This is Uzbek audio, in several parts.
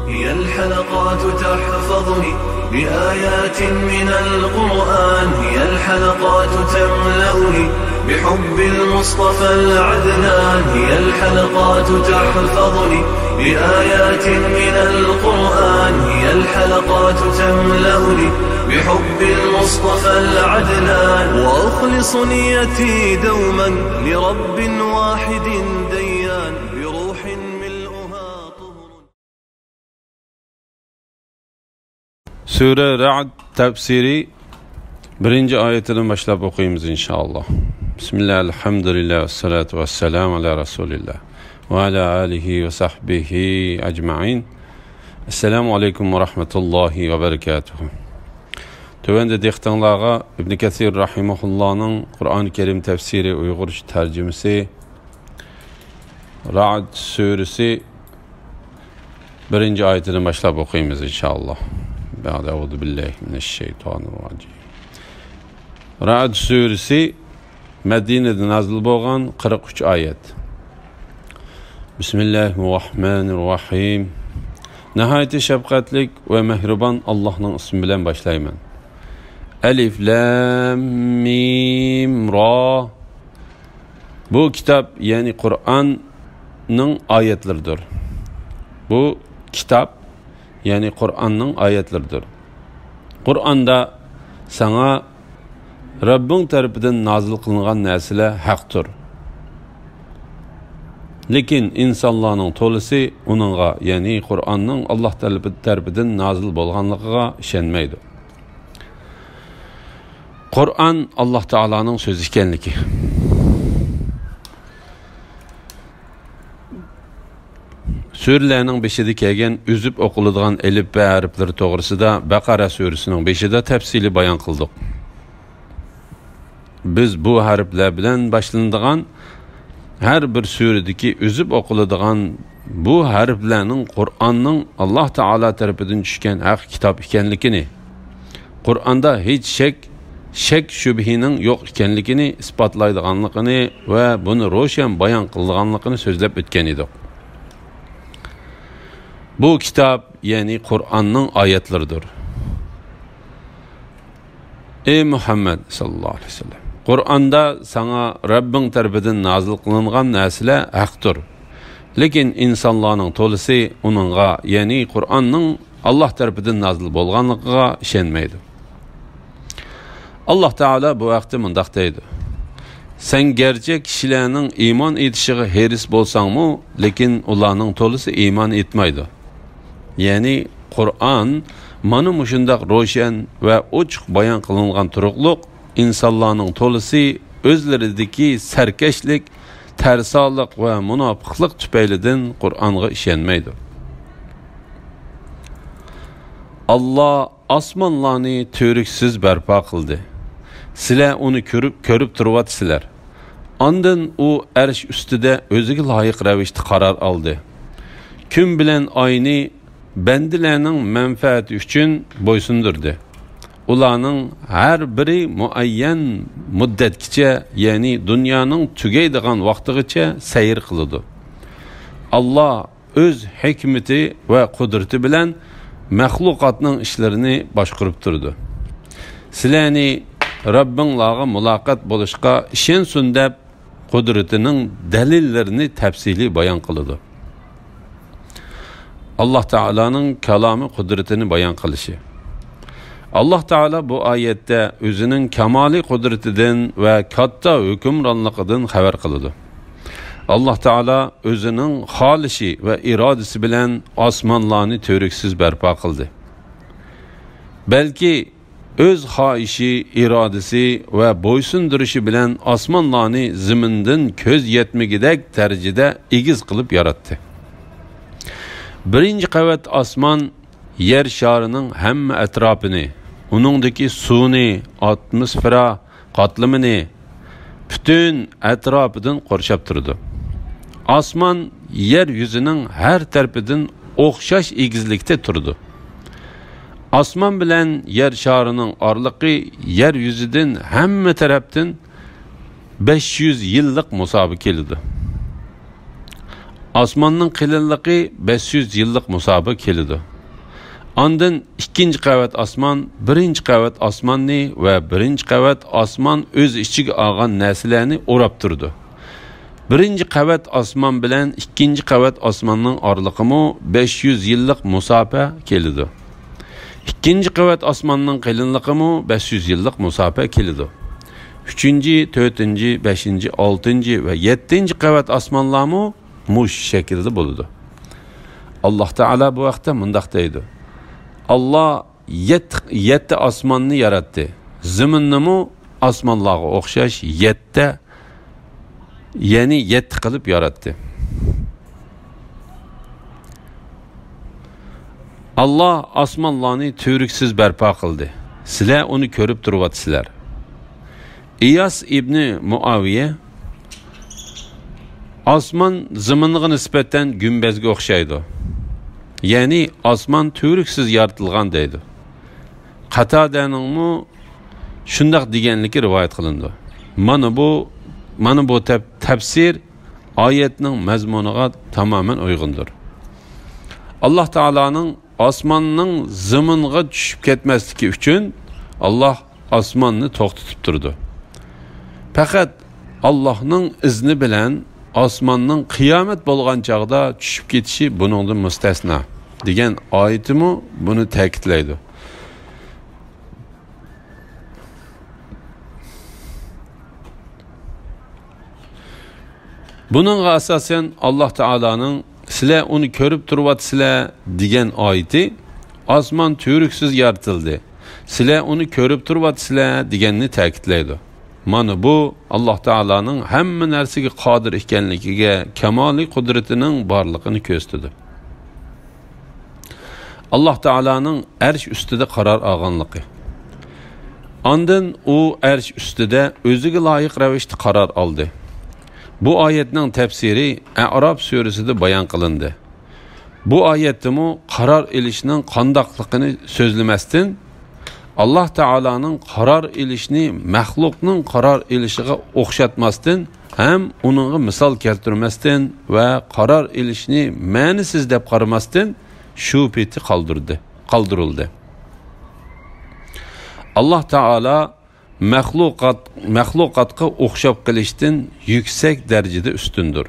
هي الحلقات تحفظني بآيات من القرآن، هي الحلقات تملأني بحب المصطفى العدنان، هي الحلقات تحفظني بآيات من القرآن، هي الحلقات تملأني بحب المصطفى العدنان، وأخلص نيتي دوما لرب واحد ديان بروح ملؤها طهر. Sure Ra'd tefsiri 1. ayetinden başlayıp okuyayım inşallah. Bismillah, elhamdülillah, ve salatu ve selamu ala Resulillah ve ala alihi ve sahbihi ecma'in. Esselamu aleyküm ve rahmetullahi ve berekatuhu. Tövende dehtanlığa İbn Kesir rahimahullah'ın Kur'an-ı Kerim tefsiri Uygur tercümesi Ra'd suresi 1. ayetinden başlayıp okuyayım inşallah. Euzu billahi mineşşeytanirracim. Ra'd suresi Medine'de nazil bolgan 43 ayet. Bismillahirrahmanirrahim. Nihayet şefkatlik ve mehriban Allah'ın ismi bilen başlayman. Elif lam mim ra. Bu kitap yani Kur'an'ın ayetleridir. Bu kitap yani Kur'an'ın ayetleridir. Kur'an'da sana Rabbin tarafından nazil kılınan nesile haktır. Lekin insanların tolisi onunla yani Kur'an'ın Allah tarafından nazil bolganlığına işenmeydi. Kur'an Allah Teala'nın sözü ekenligi. Sürelerin 5'de kelgen üzüp okuladigan elif ve harfleri doğrusida Bakara suresinin 5'de tefsili bayan kıldık. Biz bu harfler bilen başlanadigan her bir suredeki üzüp okuladigan bu harflerinin Kur'an'ın Allah Teala tarafından düşken hak kitap ekenligini, Kur'an'da hiç şek şübhinin yok ekenligini ispatlaydiganligini ve bunu roşan bayan kıldiganligini sözlep ötken edik. Bu kitap yani Kur'an'ın ayetleridir. Ey Muhammed sallallahu aleyhi ve sellem, Kur'an'da sana Rabbin tarafından nazil kılınan nesile haktır. Lekin insanların tolisi onunla yani Kur'an'ın Allah tarafından nazil bolganlığına işenmeydi. Allah Teala bu vakti mundaq deydi. Sen gerçek kişilerinin iman etişiği heris bolsan mı, lekin ularning tolisi iman etmeydi. Yani Kur'an mana muşundaq roşan ve uçuq bayan kılıngan turuqluq insanların tolisi özlerideki serkeşlik, tersalık ve münafıklık tüpeylidin Kur'an'a işenmeydi. Allah asmanlarını törüksüz berpa kıldı. Sizler onu körüp turvatsizler. Andın o erş üstüde özüge layık ravişte karar aldı. Gün bilen ayni bendilerinin menfaati üçün boysundurdu. Ularning her biri muayyen müddetkice yani dünyanın tügeydiğen vaktigiçe seyir kılıdı. Allah öz hikmeti ve kudreti bilen məxluqatның işlerini başkurup durdu. Sizlerni Rabbinlağa mülaqat buluşqa işensin dep kudretinin delillerini tefsili bayan kılıdı. Allah Teala'nın kelamı kudretini bayan kılışı. Allah Teala bu ayette özünün kemali kudretinden ve katta hükümranlıqıdan haber kılıdı. Allah Teala özünün halişi ve iradesi bilen asmanlarını törüksüz berpa kıldı. Belki öz haişi, iradesi ve boysunduruşu bilen asmanlarını ziminden köz yetmegidek derecede igiz kılıp yarattı. Birinci qavat asman yer şarının hem etrafını, onundaki suni, atmosfera, katlimini, bütün etrafından korşap durdu. Asman yer yüzünün her tarafından okşaş igizlikte turdu. Asman bilen yer şarının arlıqı yer yüzüden hem taraftan 500 yıllık musabıkelidi. Osmonning qilinligi 500 yillik musofa keladi. Ondan ikkinchi qavat osmon, birinchi qavat osmonni va birinchi qavat osmon o'z ichiga olgan narsalarni o'rab turdi. Birinchi qavat osmon bilan ikkinchi qavat osmonning oraliqimi 500 yillik musofa keladi. İkinci qavat osmonning qilinligimi 500 yillik musofa keladi. 3, 4, 5, 6 va 7 qavat osmonlarmi mush shaklda bo'ladi. Alloh taolo bu vaqtda mundaq deydi. Allah 7 osmonni yaratdi. Zaminni osmonlarga o'xshash 7, ya'ni 7 qilib yaratdi. Allah osmonlarni turiksiz barpo qildi. Sizlar uni ko'rib turibsizlar. İyas ibn Muaviye osmon zaminga nisbatan gumbazga o'xshaydi. Ya'ni osmon turiksiz yaratilgan deydi. Qatadaningmi shundoq deganligi rivoyat qilindi. Mana bu tafsir oyatning mazmuniga tamoman uyg'undir. Alloh taolaning osmonning zaminga tushib ketmasligi uchun Allah osmonni to'xtatib turdi. Faqat Allohning izni bilan osmonning qiyomat bo'lgan chaqda tushib ketishi buningdan mustasno degan oyatimi buni ta'kidlaydi. Buningga asosan Alloh taolaning sizlar uni ko'rib turibsizlar degan oyati osmon turiksiz yaratildi. Sizlar uni ko'rib turibsizlar deganni ta'kidlaydi. Mana bu Alloh taolaning hamma narsaga qodir ekanligiga, kamoliy qudratining borligini ko'rsatadi. Alloh taolaning arsh ustida qaror olganligi. Ondan u arsh ustida o'ziga loyiq ravishda qaror oldi. Bu oyatning tafsiri A'rof surasida bayon qilindi. Bu oyatdimi qaror ilishning qandoqligini so'zlamasdan Alloh taolaning qaror ilishni maxluqning qaror ilishiga o'xshatmasdan ham uningga misol keltirmasdan va qaror ilishni ma'nisiz deb qaramasdan shu peti qoldirildi. Alloh taolo maxluqatga o'xshab qilishdan yuksak darajada ustundir.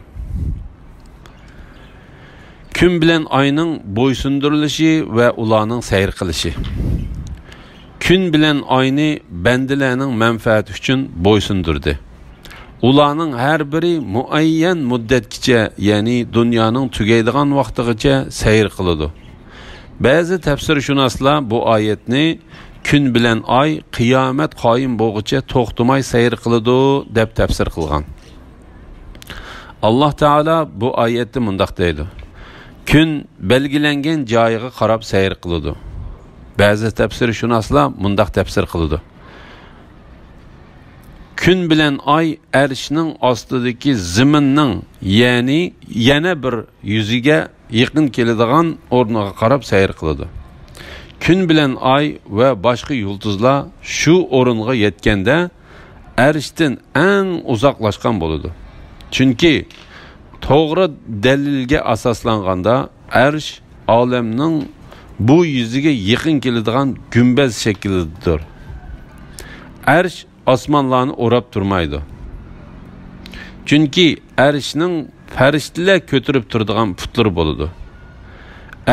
Kun bilan oyning bo'ysundirilishi va ularning sayr qilishi. Kun bilan oyni bandalarning manfaati uchun bo'ysundirdi. Ularning har biri muayyan muddatgacha, ya'ni dunyoning tugaydigan vaqtigacha sayr qiladi. Ba'zi tafsirshunoslar bu oyatni kun bilan oy qiyomat qoyim bo'lguncha to'xtamay sayr qiladi deb tafsir qilgan. Alloh taolo bu oyatda mundaq deydi. Kun belgilangan joyiga qarab sayr qiladi. Ba'zi tafsirshunoslar mundaq tafsir qiladi. Kun bilan oy arshning ostidagi zaminning, ya'ni yana bir yuziga yaqin keladigan o'rniga qarab sayr qiladi. Kun bilan oy va boshqa yulduzlar shu o'ringa yetganda arshdan eng uzoqlashgan bo'ladi. Chunki to'g'ri dalilga asoslanganda arsh olamning bu yuziga yaqin keladigan gumbaz shaklidir. Arsh osmonlarni o'rab turmaydi. Chunki arshning farishtalar ko'tarib turadigan putlari bo'ladi.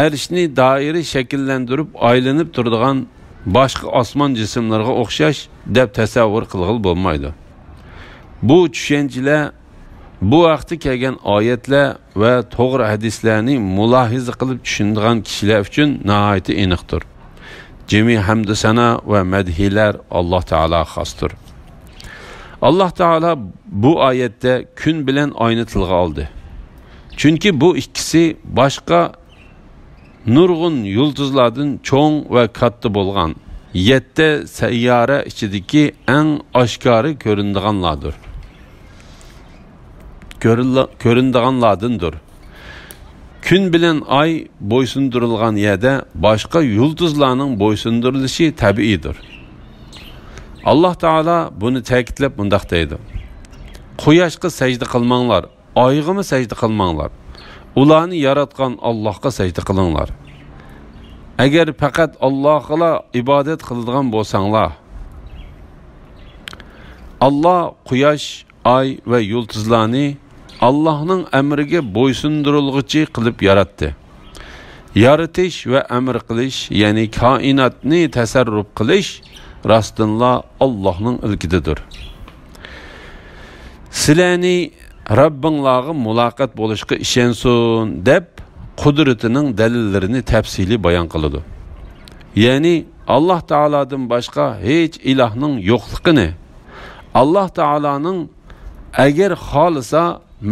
Arshni doira shakllantirib aylanib turadigan boshqa osmon jismlariga o'xshash deb tasavvur qilg'il bo'lmaydi. Bu tushunchalar bu vaqtda kelgan oyatlar va to'g'ri hadislarni mulohiza qilib tushunadigan kishilar uchun nihoyat aniqdir. Jami hamd sana va madhilar Alloh taolo xosdir. Alloh taolo bu oyatda kun bilan oyni tilga oldi. Chunki bu ikkisi boshqa nurg'un yulduzlardan cho'ng va katta bo'lgan 7 sayyora ichidagi eng oshkora ko'rindiganlardandir. Kun bilan oy bo'ysundirilgan yerda boshqa yulduzlarning bo'ysundirilishi tabiiydir. Alloh taolo buni ta'kidlab mundaq deydi. Quyoshga sajda qilmanglar, oyga sajda qilmanglar. ularni yaratgan Allohga sajda qilinglar. Agar faqat Allohga ibodat qiladigan bo'lsanglar, Allah quyosh, ay va yulduzlarni Allohning amriga bo'ysundirilguchi qilib yaratdi. Yaratish va amr qilish, ya'ni koinotni tasarruf qilish rostdanla Allohning ilkididir. Sizlarni Rabbinglarga muloqot bo'lishga ishonsin deb qudratining dalillarini tafsili bayon qiladi. Ya'ni Alloh taoladan boshqa hech ilohning yo'qligini, Alloh taolaning agar xolisa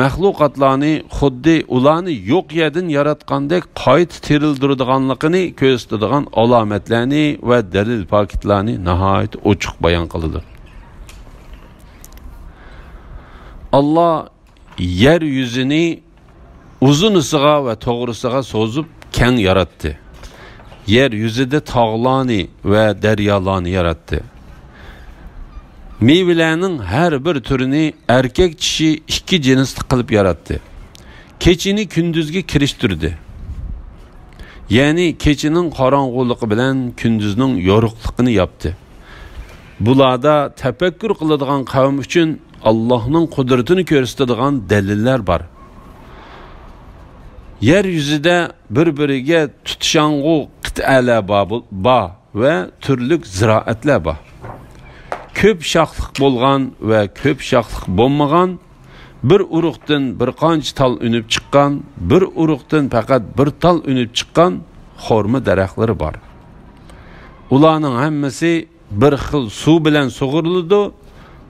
mahluqotlarni xuddi ularni yo'q yerdan yaratgandek qayta tirildiradiganligini ko'rsatadigan alomatlarni va dalil paketlarni nihoyat ochiq bayon qiladi. Allah yer yüzini uzunisiga ve to'g'risiga so'zib keng yaratdi. Yer yüzida tog'larni ve daryolarni yaratdi. Meyvelerinin her bir türünü erkek dişi iki cinsli qilib yaratdi. Keçini gündüzge kirishtirdi. Yani keçinin qorong'uligi bilan gündüzning yorug'ligini yaptı. Bularda tefekkür qiladigan qavm uchun Allah'ın kudretini ko'rsatadigan deliller var. Yeryüzüde birbiriga tutuşanğu qit'alar ba ve türlük ziraatlar ba. Köp şaxlıq bolğan ve köp şaxlıq bolmagan, bir uruqdan bir qancha tal ünüp çıqqan, bir uruqdan faqat bir tal ünüp çıqqan xorma daraxtlari var. Ularning hammasi bir xil suv bilan sug'uriladi.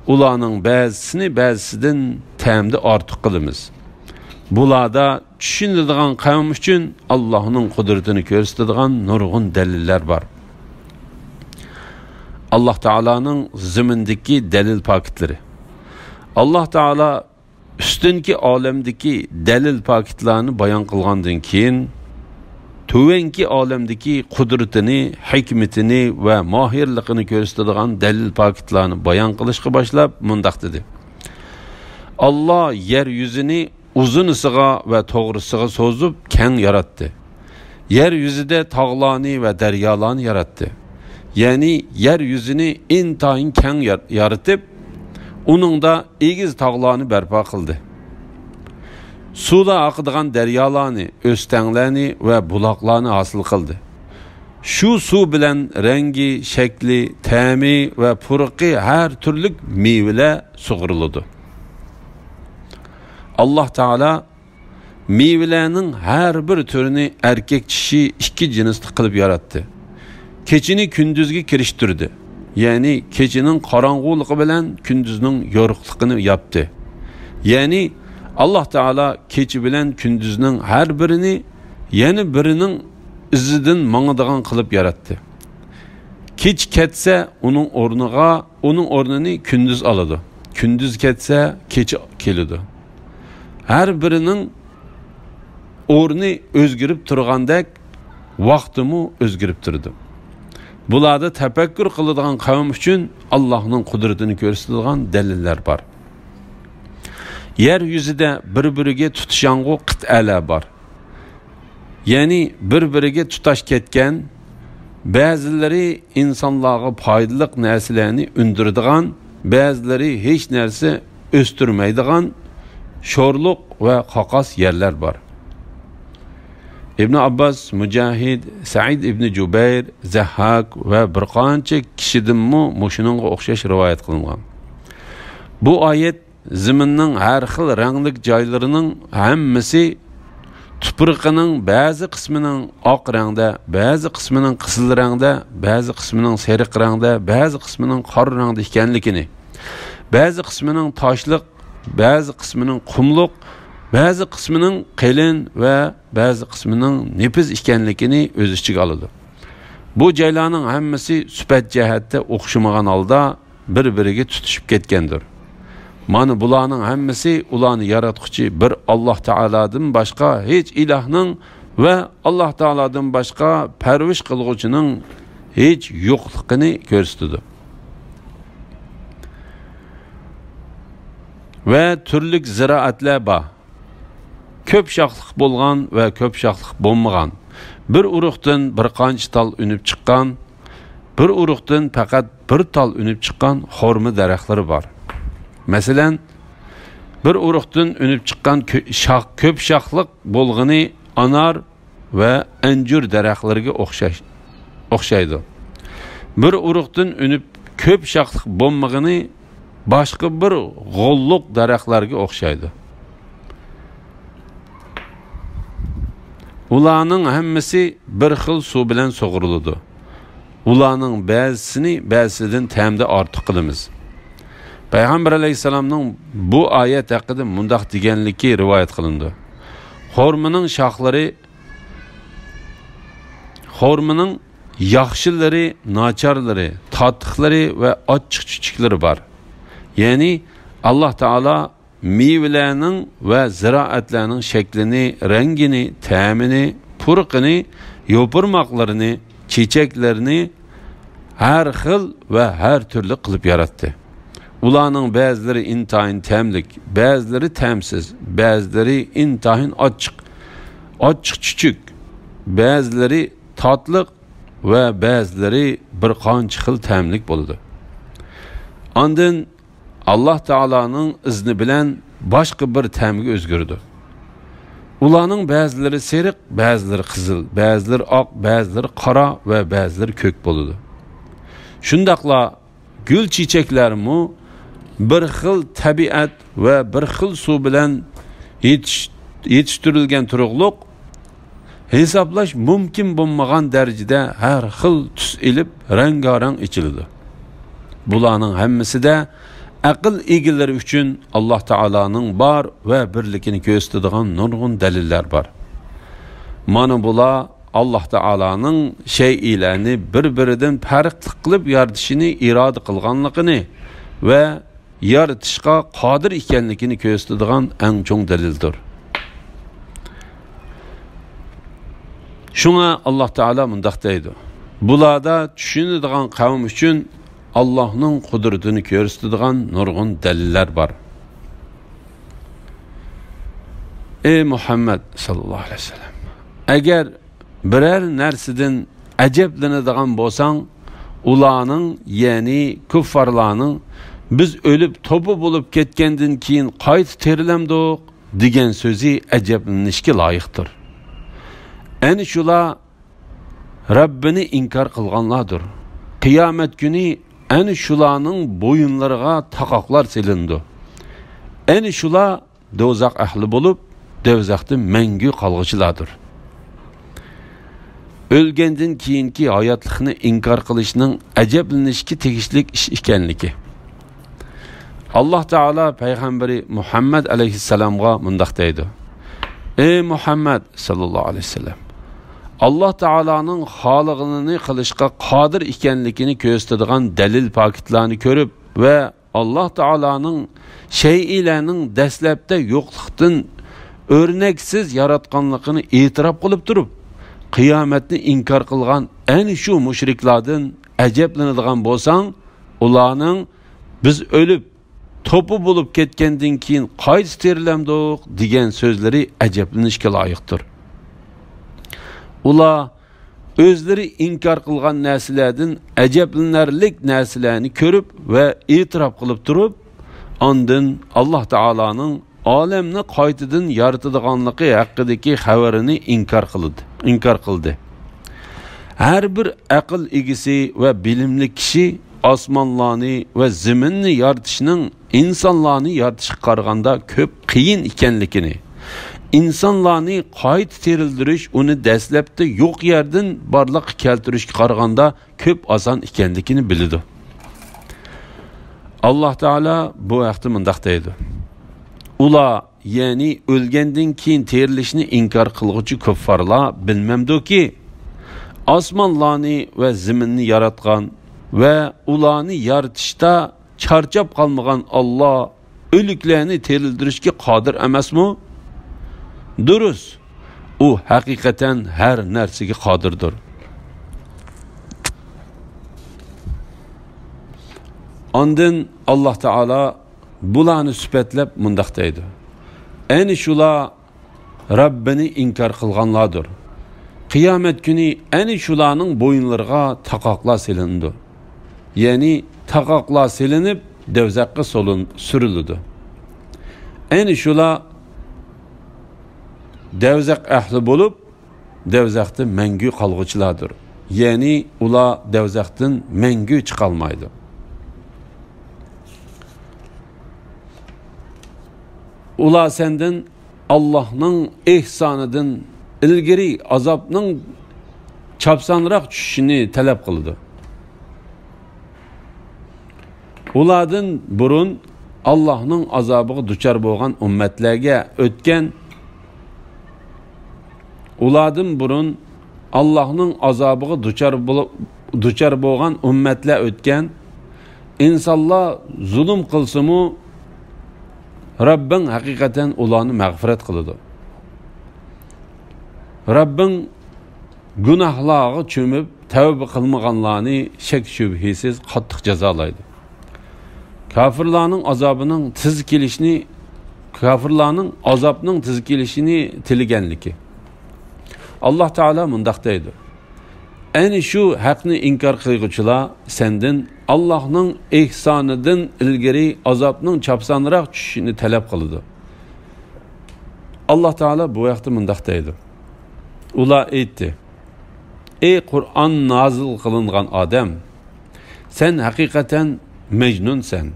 Ularning ba'zisini ba'zisidan ta'mda ortiq qilamiz. Bularda tushunadigan qavm uchun Allohning qudratini ko'rsatadigan nurg'un dalillar bor. Allah Taola'nın zimindeki delil paketlari. Allah Taala üstünki alemdeki delil paketlerini bayan qilgandan keyin tövenki alemdeki kudretini, hikmetini ve mahirliğini ko'rsatadigan delil paketlerini bayan qilishga boshlab mundaq dedi. Allah yeryüzünü uzunisiga ve to'g'risiga so'zib keng yaratdi. Yeryüzüde tog'larni ve daryolarni yaratdi. Yani yeryüzünü intayin keng yaratıp, onun da egiz tağlarını berpa kıldı. Suda akıdığan deryalarını, östenlerini ve bulaklarını hasıl kıldı. Şu su bilen rengi, şekli, temi ve purqi her türlük meyvele sug'uriladi. Allah Teala meyvelerinin her bir türünü erkek dişi iki cinsli kılıp yarattı. Keçini gündüzge kirishtirdi. Yani keçinin qorong'uligi bilan gündüzning yorug'ligini yaptı. Yani Allah Teala keçi bilan gündüzning her birini yana birining izidan mangadigan qilib yaratdi. Kech ketsa uning o'rnini gündüz aladi. Gündüz ketsa kechi keladi. Her birinin o'rni o'zgarib turgandek vaqtimi o'zgarib turdi. Bularda tefekkür qiladigan qavm uchun Allohning qudratini ko'rsatadigan dalillar bor. Yer yuzida bir-biriga tutishang'u qit'alar bor. Ya'ni bir-biriga tutash ketgan, ba'zilari insonlarga foydali narsalarni undiradigan, ba'zilari hech narsa o'stirmaydigan sho'rliq va qoqos yerlar bor. İbn Abbas, Mücahid, Said ibn Jubayr, Zahhak ve bir qancha kishidinmi mushuningga o'xshash rivoyat qilingan. Bu ayet ziminning har xil ranglik joylarining hammasi tuproqining ba'zi qismining oq rangda, ba'zi qismining qizil rangda, ba'zi qismining sariq rangda, ba'zi qismining qora rangda ekanligini, ba'zi qismining toshliq, ba'zi qismining qumliq, ba'zi qismining qalin ve ba'zi qismining nepiz ekanligini o'z ichiga oladi. Bu joylarning hammasi sifat jihatda o'xshamagan holda bir-biriga tutishib ketgandir. Mana bularning hammasi ularni yaratuvchi bir Alloh taoladan boshqa hech ilohning ve Alloh taoladan boshqa parvish qilguvchining hech yo'qligini ko'rsatadi. Ve türlük ziraatlar bor. köp şaxlıq bolğan və köp şaxlıq bolmağan, bir uruqdan bir qancha tal ünüb chiqqan, bir uruqdan faqat bir tal ünüb chiqqan xorma daraxtlari bor. Masalan, bir uruqdan ünüb chiqqan köp şaxlıq bolğani anar və anjur daraxtlariga o'xshaydi. Bir uruqdan ünüb köp şaxlıq bolmağani başqa bir g'olluq daraxtlarga o'xshaydi. Ularning hammasi bir xil suv bilan sug'uriladi. Ularning ba'zisini ba'zisidan ta'mda ortiq qilamiz. Payg'ambar alayhisalomning bu oyat haqida mundaq deganligi rivoyat qilindi. Xormaning yaxshilari, nacharlari, tatliqlari va ochiq-chuchuklari bor. Ya'ni Allah Taala meyvelerinin ve ziraatlarının şeklini, rengini, təmini, purqini, yopurmaqlarını, çiçeklerini her xil ve her türlü qılıb yarattı. Ularning bəziləri intayin təmlik, bəziləri təmsiz, bəziləri intayin açıq-çüçük, bəziləri tatlıq ve bəziləri bir qancha xil təmlik boludu. Ondan Allah Taala'nın izni bilen başka bir təmga özgürdü. Ularning bəziləri seriq, bəziləri qızıl, bəziləri oq, bəziləri qara ve bəziləri kök boludu. Şundaqla gül çiçeklerimi bir xil tabiat ve bir xil suv bilen yetiştirilgen turuqluq hesaplash mumkin bo'lmagan darajada har xil tus ilib rangarang ichildi. Bularning hammasida aql egalari uchun Allah Taala'nın bar ve birlikini gösterdiğin nurgun deliller var. Mana bular Allah Taala'nın şeylerini bir-birinden farklı qilib yaratishini irada qilganligini ve yaratishga qodir ekanligini gösterdiğin eng cho'ng dalildir. Şuna Allah Taala mundaq deydi. Bularda tushunadigan qavm uchun Allah'ın kudretini gösterdiğin nurgun deliller var. Ey Muhammed sallallahu aleyhi ve sellem, eğer birer nersiden aceplenediğin bolsan, ulanın yani kuffarlarının biz ölüp topu bulup ketkenden keyin qayt terilemdik degan sözü aceplenishga layıqtır. Eni şular Rabbini inkar qilganlardır. Kıyamet günü eni şularning boyunlarına taqoqlar silindi. Eni şular dozaq ahli bo'lib, dozaqda mangu qolg'ichilardir. O'lgandan keyingi hayotlikni inkor qilishning ajablanishga tegishlik ish ekanligi. Allah Taala payg'ambari Muhammad alayhissalomga mundaq deydi. Ey Muhammad sallallahu alayhi vasallam, Allah Taala'nın xaliqini qilishga qodir ekanligini ko'rsatadigan dalil paketlarni ko'rib ve Allah Taala'nın şeyilerinin dastlabda yo'qlikdan o'rnaksiz yaratganligini e'tirof qilib turib, qiyomatni inkor qilgan ayni shu mushriklardan ajablanadigan bo'lsang, ularning biz o'lib topu bulup ketgandan keyin qayt terilamdik degan so'zlari ajablanishga loyiqdir. Ular özleri inkar qilgan narsalardan ajablanarlik narsalarni ko'rib ve e'tirof qilib turib, ondan Allah Taala'nın olamni qaytadan yaratadiganligi haqidagi xabarini inkar qildi. Her bir aql egisi ve bilimli kishi osmonlarni ve zaminni yaratishning insonlarni yaratishga qaraganda ko'p qiyin ekanligini, İnsanlarni qayt terildirish uni dastlabda yo'q yerdan barliq keltirishga qaraganda ko'p oson ekanligini biladi. Allah Taala bu vaqtda mundaq deydi. Ular, ya'ni o'lgandan keyin terilishni inkor qilguvchi kuffarlar bilmamdiki, osmonlarni va zaminni yaratgan ve ularni yaratishda charchab qolmagan Allah o'liklarni terildirishga qodir emasmi? Durust. O hakikaten her narsaga qodirdir. Ondan Allah Taala bularni sifatlab mundaq deydi. Ayni shular Rabbini inkar qilganlardir. Qiyomat kuni ani shularning bo'yinlariga taqoqlar silindi. Ya'ni taqoqlar silinib devzaqqa surildi. Ani shular devzaq ahli bo'lib, devzaqda mangu qolg'uchilardir. Ya'ni ular devzaqdan mangu chiqolmaydi. Ular senden Allah'ның ihsanıdan ilgiri azabның çapsanıraq düşüşünü talep kıldı. Ulardan burun Allah'ның azabı duçar bolğan ümmetlerge ötken, ulardan burun Allah'ның azabı duçar bolğan ümmetler ötken, insanlar zulüm kılsımı Rabbin hakikaten ularını mağfiret kılıdı. Rabbin günahları çömüp tövbe kılmaganlarını şek şübhisiz qattiq cezalaydı. Kafirlarning azabının tiz kelishini, kafirlarning azabının tiz kelishini tilaganligi. Allah Teala mundaq deydi: "Ani shu haqni inkar qilguvchilar senden Allah'ның ihsanıdan ilgiri azabның çapsanıraq düşüşünü talep kıldı." Allah Teala bu vaqtda mundaq deydi: Ular aytdi: "Ey Kur'an nazil kılıngan adam, sen hakikaten mecnunsen.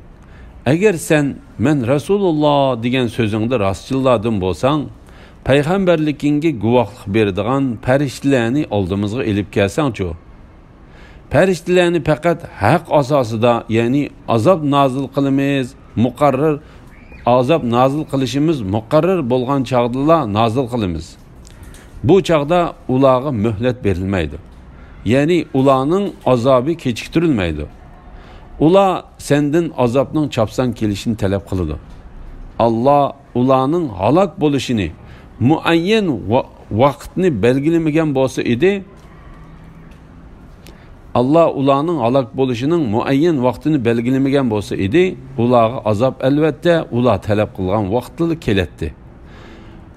Eğer sen men Resulullah degan sözüngde rastçıladın bolsan, peygamberlikinge guvaqlik berdigan farishtalarni oldimizga elib kelsan-chu. Farishtalarni faqat haq asosida, ya'ni azab nazil qilamiz, muqarrar azab nazil qilishimiz muqarrar bo'lgan chaqdala nazil qilamiz. Bu chaqda ularga mühlet berilmaydi. Ya'ni ularning azobi kechiktirilmaydi. Ular senden azabning çapsan kelishini talep qiladi. Allah ularning halok bo'lishini muayyan vaqtni belgilamagan bo'lsa edi, Allah ularning halok bo'lishining muayyan vaqtini belgilamagan bo'lsa edi, ularga azab albatta ular talep qilgan vaqtida keletdi.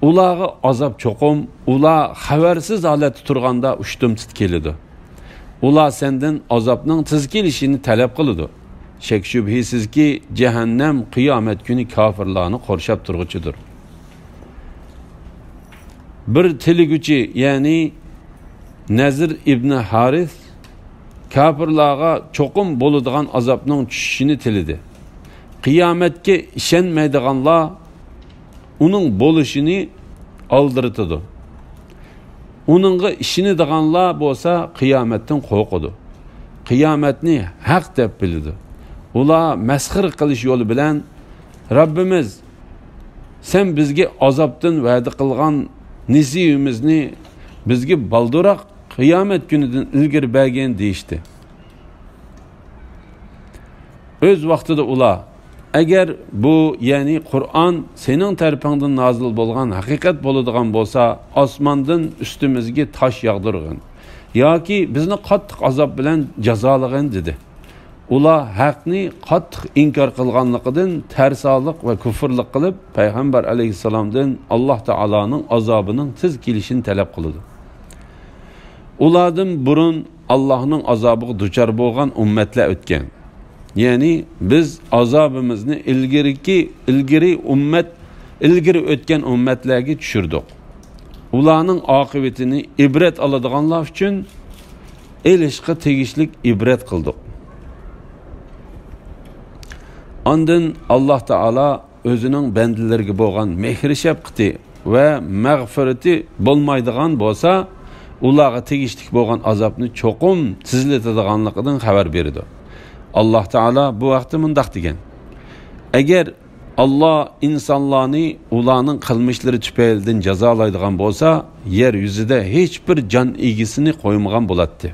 Ularga azab cho'qim, ular xabarsiz holatda turganda ushtumtit keladi. Ular senden azabning tiz kelishini talep qiladi. Şek şübhisizki cehennem kıyamet günü kafirlarını qorshab turg'uchidir. Bir tiligüçi, yani Nazir ibn Haris kafirlarga cho'qim bo'ladigan azabning tushishini tilidi. Qiyomatga ishonmaydiganlar uning bo'lishini oldirtidi. Uningga ishonadiganlar bo'lsa qiyomatdan qo'rqadi. Qiyomatni haq deb biladi. Ular masxir qilish yo'li bilan Rabbimiz sen bizga azobdan va'da qilgan nisiyimizni bizga balduroq qiyomat kunidan ilgari bergan deyishdi. Öz vaqtida ular agar bu, ya'ni Qur'on sening tarafingdan nozil bo'lgan haqiqat bo'ladigan bo'lsa, osmondan ustimizga tosh yog'dirgin yoki bizni qattiq azob bilan jazolagin dedi. Ular haqni qattiq inkar qilganligidan tarsalik va kufrlik qilib payg'ambar alayhissalomdan Alloh taoloning azobining tez kelishini talab qildi. Ulardan burun Allohning azobiga duchor bo'lgan ummatlar o'tgan. Ya'ni biz azobimizni ilgari o'tgan ummatlarga tushirdik. Ularning oqibatini ibrat oladiganlar uchun elishga tegishlik ibrat qildik. Ondan Allah Taala özünün bendilerine bo'lgan mehri shafqati va mag'firati bo'lmaydigan bo'lsa, ularga tegishlik bo'lgan azobni cho'qim tizlatadiganligidan xabar berdi. Allah Taala bu vaqtda mundaq degan: Agar Allah insonlarni ularning qilmishlari tufaylidan jazolaydigan bo'lsa, yer yuzida hech bir jon egisini qo'ymagan bo'ladi.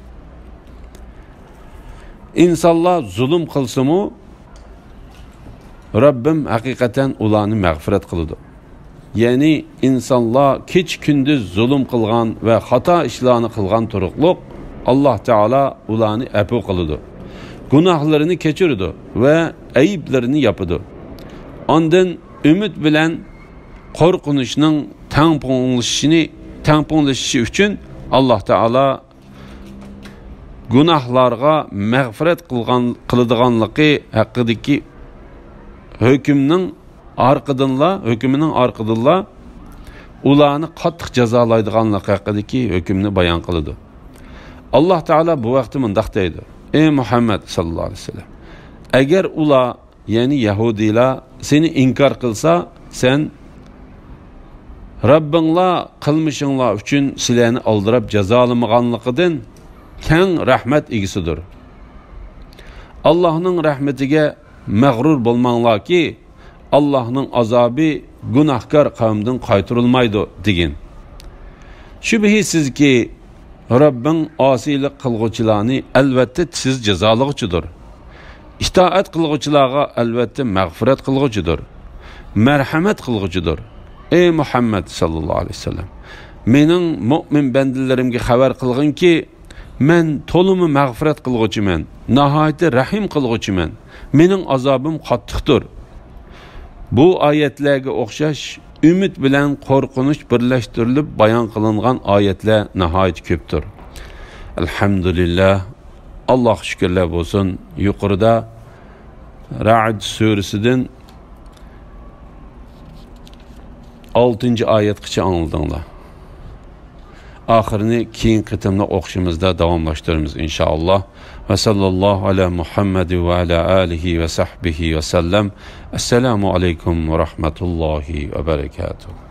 İnsanlar zulm qilsa-mu, Rabbim hakikaten ularni mağfiret kıldı. Yani insanlar keç gündüz zulüm kılgan ve hata işlerini kılgan turuqluq Allah Teala ularni afu kıldı. Günahlarını keçirdi ve ayıplarını yapıdı. Ondan ümit bilen korkunuşның tangponglashishi uchun Alloh taolo gunohlarga mag'firat qiladiganligi haqidagi hukmining orqadinla ularni qattiq jazolaydiganligi haqidagi hukmni bayon qiladi. Alloh taolo bu vaqtda mundaq deydi: ey Muhammad sallallohu alayhi vasallam, agar ular, ya'ni yahudiylar seni inkor qilsa, sen Rabbinglar qilmishinglar uchun sizlarni oldirib jazolamaganligidan keng rahmat egisidir. Allohning rahmatiga mag'rur bo'lmanglarki, Allohning azobi gunohkor qavmdan qaytarilmaydi degan. Shubhisizki Rabbing osiylik qilguvchilarni albatta siz jazolag'uchidir. İtaat qilguvchilarga albatta mag'firat qilguvchidir. Marhamat qilguvchidir. Ey Muhammad sallallohu alayhi vasallam, mening mu'min bandalarimga xabar qilginki, men to'limi mag'firat qilguvchiman, nihoyat rahim qilguvchiman. Mening azobim qattiqdir. Bu oyatlarga o'xshash umid bilan qo'rqinish birlashtirilib bayon qilingan oyatlar nihoyat ko'pdir. Alhamdulillah, Alloh shukrlar bo'lsin. Yuqorida Ra'd surasidan 6-oyatgacha angladinglar. Oxirini keyin qitimda o'qishimizda davomlashtiramiz inshaalloh. Va sallallohu ala Muhammad va ala alihi va sahbihi va sallam. Assalomu alaykum va rahmatullohi va barakatuh.